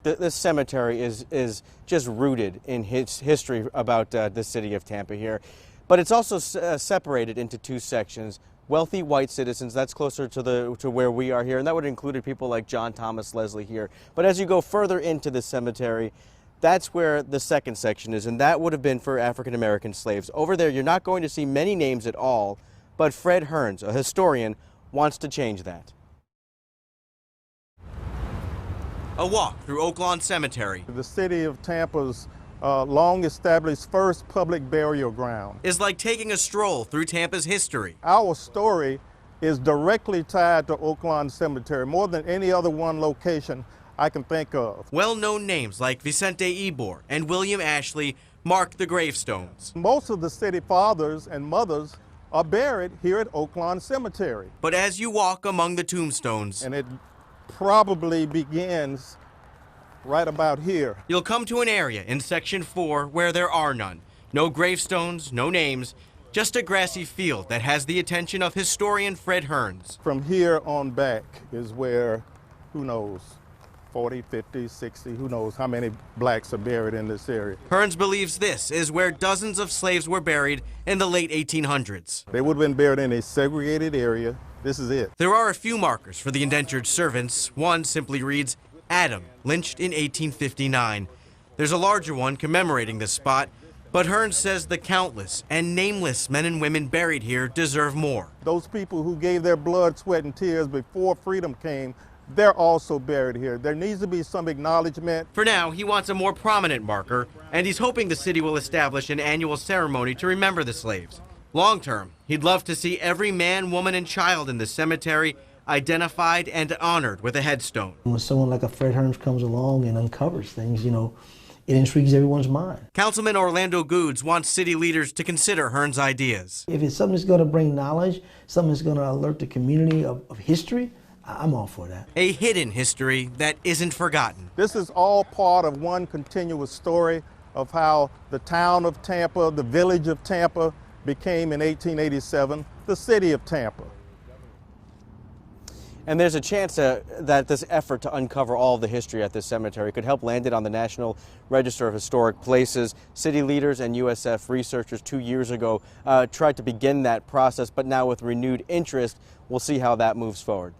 This cemetery is just rooted in history about the city of Tampa here, but it's also separated into two sections. Wealthy white citizens, that's closer to where we are here, and that would include people like John Thomas Leslie here. But as you go further into the cemetery, that's where the second section is, and that would have been for African American slaves. Over there, you're not going to see many names at all, but Fred Hearns, a historian, wants to change that. A walk through Oaklawn Cemetery. The city of Tampa's long-established first public burial ground is like taking a stroll through Tampa's history. Our story is directly tied to Oaklawn Cemetery, more than any other one location I can think of. Well-known names like Vicente Ybor and William Ashley mark the gravestones. Most of the city fathers and mothers are buried here at Oaklawn Cemetery. But as you walk among the tombstones, and it probably begins right about here, you'll come to an area in Section 4 where there are none. No gravestones, no names, just a grassy field that has the attention of historian Fred Hearns. From here on back is where, who knows, 40, 50, 60, who knows how many blacks are buried in this area. Hearns believes this is where dozens of slaves were buried in the late 1800s. They would have been buried in a segregated area. This is it. There are a few markers for the indentured servants. One simply reads, Adam, lynched in 1859. There's a larger one commemorating this spot, but Hearns says the countless and nameless men and women buried here deserve more. Those people who gave their blood, sweat, and tears before freedom came, they're also buried here. There needs to be some acknowledgement. For now, he wants a more prominent marker, and he's hoping the city will establish an annual ceremony to remember the slaves. Long term, he'd love to see every man, woman, and child in the cemetery identified and honored with a headstone. When someone like a Fred Hearns comes along and uncovers things, it intrigues everyone's mind. Councilman Orlando Goods wants city leaders to consider Hearns' ideas. If it's something that's going to bring knowledge, something that's going to alert the community of history, I'm all for that. A hidden history that isn't forgotten. This is all part of one continuous story of how the town of Tampa, the village of Tampa, became in 1887 the city of Tampa. And there's a chance that this effort to uncover all of the history at this cemetery could help land it on the National Register of Historic Places. City leaders and USF researchers 2 years ago tried to begin that process, but now with renewed interest, we'll see how that moves forward.